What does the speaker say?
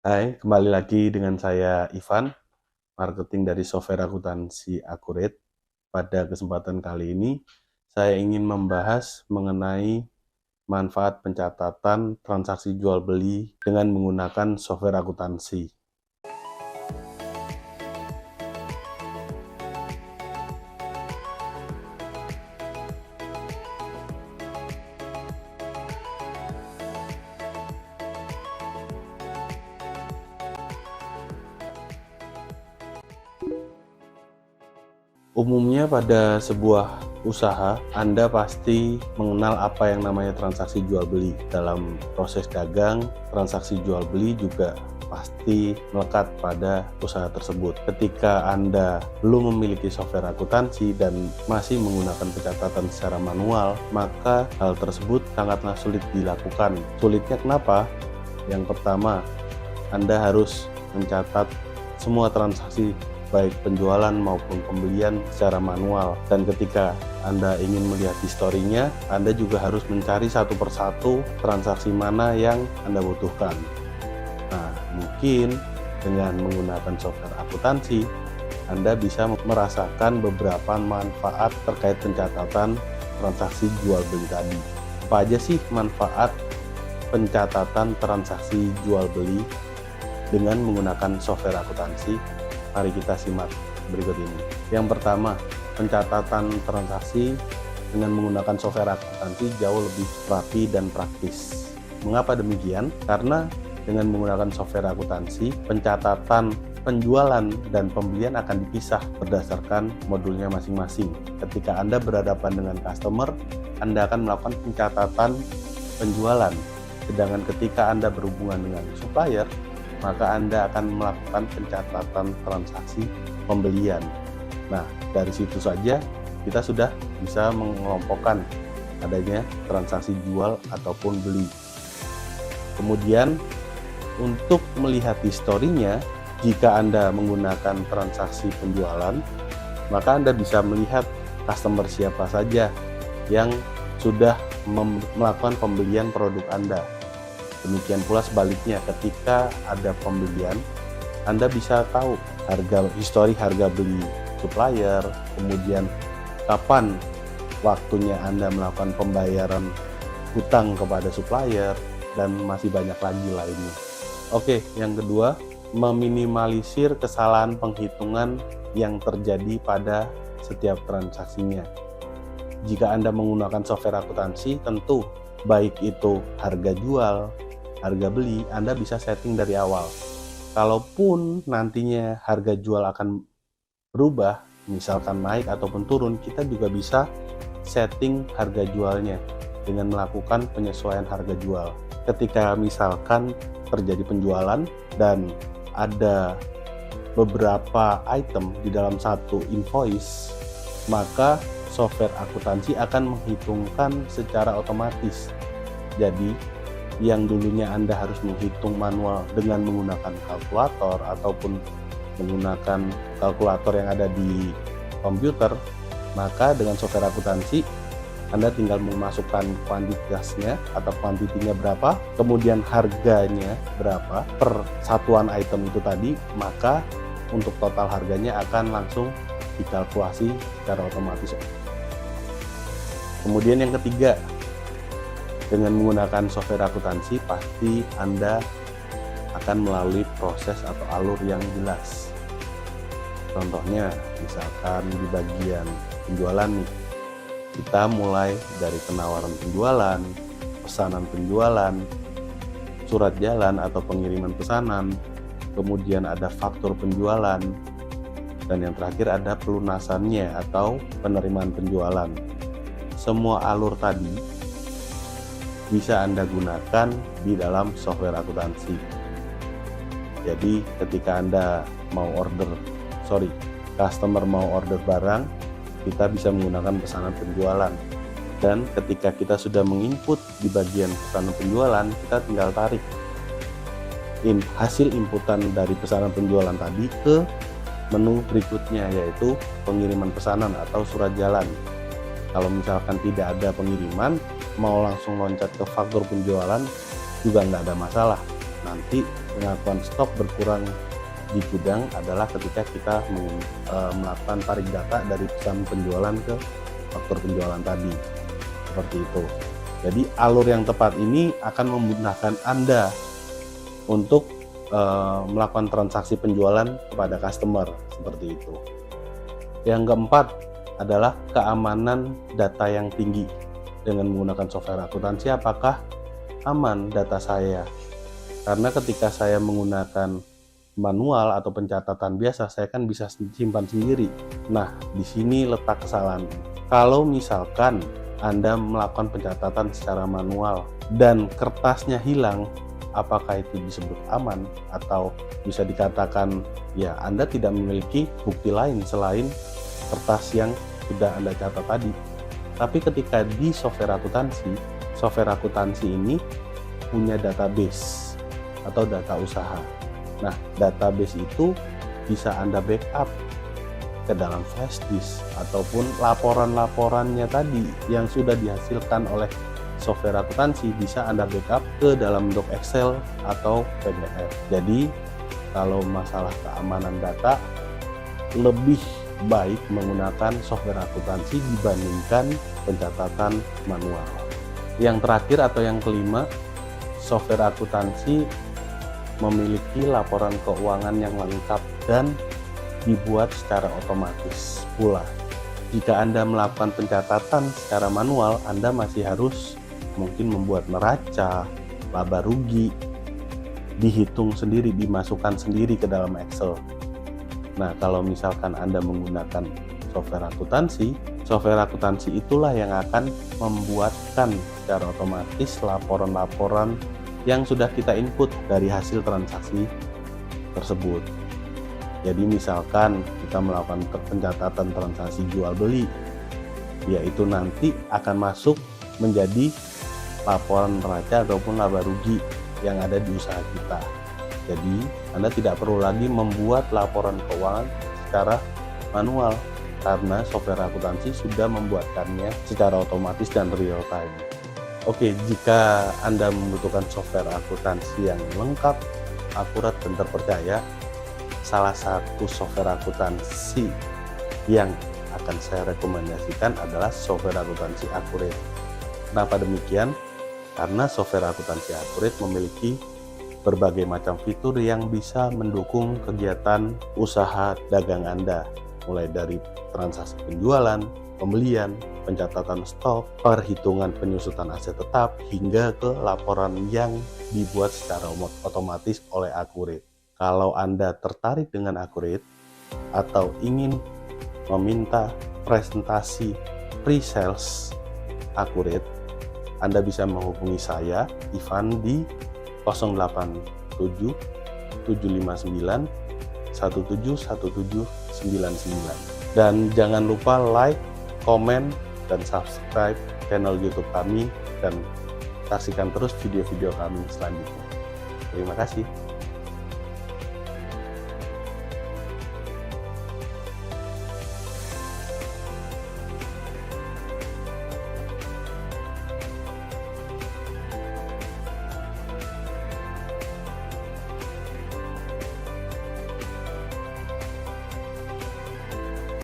Hai, kembali lagi dengan saya Ivan, marketing dari software akuntansi Accurate. Pada kesempatan kali ini, saya ingin membahas mengenai manfaat pencatatan transaksi jual beli dengan menggunakan software akuntansi. Umumnya pada sebuah usaha, Anda pasti mengenal apa yang namanya transaksi jual beli. Dalam proses dagang, transaksi jual beli juga pasti melekat pada usaha tersebut. Ketika Anda belum memiliki software akuntansi dan masih menggunakan pencatatan secara manual, maka hal tersebut sangatlah sulit dilakukan. Sulitnya kenapa? Yang pertama, Anda harus mencatat semua transaksi baik penjualan maupun pembelian secara manual, dan ketika Anda ingin melihat historinya, Anda juga harus mencari satu persatu transaksi mana yang Anda butuhkan. Nah, mungkin dengan menggunakan software akuntansi, Anda bisa merasakan beberapa manfaat terkait pencatatan transaksi jual beli tadi. Apa aja sih manfaat pencatatan transaksi jual beli dengan menggunakan software akuntansi? Mari kita simak berikut ini. Yang pertama, pencatatan transaksi dengan menggunakan software akuntansi jauh lebih rapi dan praktis. Mengapa demikian? Karena dengan menggunakan software akuntansi, pencatatan penjualan dan pembelian akan dipisah berdasarkan modulnya masing-masing. Ketika Anda berhadapan dengan customer, Anda akan melakukan pencatatan penjualan. Sedangkan ketika Anda berhubungan dengan supplier, maka Anda akan melakukan pencatatan transaksi pembelian. Nah, dari situ saja kita sudah bisa mengelompokkan adanya transaksi jual ataupun beli. Kemudian, untuk melihat historinya, jika Anda menggunakan transaksi penjualan, maka Anda bisa melihat customer siapa saja yang sudah melakukan pembelian produk Anda. Demikian pula sebaliknya, ketika ada pembelian, Anda bisa tahu histori harga beli supplier, kemudian kapan waktunya Anda melakukan pembayaran hutang kepada supplier, dan masih banyak lagi lainnya. Oke, yang kedua, meminimalisir kesalahan penghitungan yang terjadi pada setiap transaksinya. Jika Anda menggunakan software akuntansi, tentu baik itu harga jual, harga beli, Anda bisa setting dari awal. Kalaupun nantinya harga jual akan berubah, misalkan naik ataupun turun, kita juga bisa setting harga jualnya dengan melakukan penyesuaian harga jual. Ketika misalkan terjadi penjualan dan ada beberapa item di dalam satu invoice, maka software akuntansi akan menghitungkan secara otomatis. Jadi, yang dulunya Anda harus menghitung manual dengan menggunakan kalkulator ataupun menggunakan kalkulator yang ada di komputer, maka dengan software akuntansi Anda tinggal memasukkan kuantitasnya atau kuantitinya berapa, kemudian harganya berapa per satuan item itu tadi, maka untuk total harganya akan langsung dikalkulasi secara otomatis. Kemudian yang ketiga, dengan menggunakan software akuntansi, pasti Anda akan melalui proses atau alur yang jelas. Contohnya, misalkan di bagian penjualan nih, kita mulai dari penawaran penjualan, pesanan penjualan, surat jalan atau pengiriman pesanan, kemudian ada faktur penjualan, dan yang terakhir ada pelunasannya atau penerimaan penjualan. Semua alur tadi bisa Anda gunakan di dalam software akuntansi. Jadi ketika customer mau order barang, kita bisa menggunakan pesanan penjualan. Dan ketika kita sudah menginput di bagian pesanan penjualan, kita tinggal tarik hasil inputan dari pesanan penjualan tadi ke menu berikutnya, yaitu pengiriman pesanan atau surat jalan. Kalau misalkan tidak ada pengiriman, mau langsung loncat ke faktur penjualan juga nggak ada masalah. Nanti pengakuan stok berkurang di gudang adalah ketika kita melakukan tarik data dari pesan penjualan ke faktur penjualan tadi, seperti itu. Jadi alur yang tepat ini akan memudahkan Anda untuk melakukan transaksi penjualan kepada customer, seperti itu. Yang keempat adalah keamanan data yang tinggi. Dengan menggunakan software akuntansi, apakah aman data saya? Karena ketika saya menggunakan manual atau pencatatan biasa, saya kan bisa simpan sendiri. Nah, di sini letak kesalahan. Kalau misalkan Anda melakukan pencatatan secara manual dan kertasnya hilang, apakah itu disebut aman? Atau bisa dikatakan ya Anda tidak memiliki bukti lain selain kertas yang sudah Anda catat tadi. Tapi ketika di software akuntansi ini punya database atau data usaha. Nah, database itu bisa Anda backup ke dalam flash disk ataupun laporan-laporannya tadi yang sudah dihasilkan oleh software akuntansi bisa Anda backup ke dalam doc Excel atau PDF. Jadi, kalau masalah keamanan data, lebih baik menggunakan software akuntansi dibandingkan pencatatan manual. Yang terakhir atau yang kelima, software akuntansi memiliki laporan keuangan yang lengkap dan dibuat secara otomatis pula. Jika Anda melakukan pencatatan secara manual, Anda masih harus mungkin membuat neraca, laba rugi, dihitung sendiri, dimasukkan sendiri ke dalam Excel. Nah, kalau misalkan Anda menggunakan software akuntansi itulah yang akan membuatkan secara otomatis laporan-laporan yang sudah kita input dari hasil transaksi tersebut. Jadi misalkan kita melakukan pencatatan transaksi jual beli, yaitu nanti akan masuk menjadi laporan neraca ataupun laba rugi yang ada di usaha kita. Jadi Anda tidak perlu lagi membuat laporan keuangan secara manual karena software akuntansi sudah membuatkannya secara otomatis dan real time. Oke, jika Anda membutuhkan software akuntansi yang lengkap, akurat dan terpercaya, salah satu software akuntansi yang akan saya rekomendasikan adalah software akuntansi Accurate. Kenapa demikian? Karena software akuntansi Accurate memiliki berbagai macam fitur yang bisa mendukung kegiatan usaha dagang Anda, mulai dari transaksi penjualan, pembelian, pencatatan stok, perhitungan penyusutan aset tetap, hingga ke laporan yang dibuat secara otomatis oleh Accurate. Kalau Anda tertarik dengan Accurate atau ingin meminta presentasi pre-sales Accurate, Anda bisa menghubungi saya, Ivan, di 087 759 171799. Dan jangan lupa like, komen, dan subscribe channel YouTube kami dan saksikan terus video-video kami selanjutnya. Terima kasih.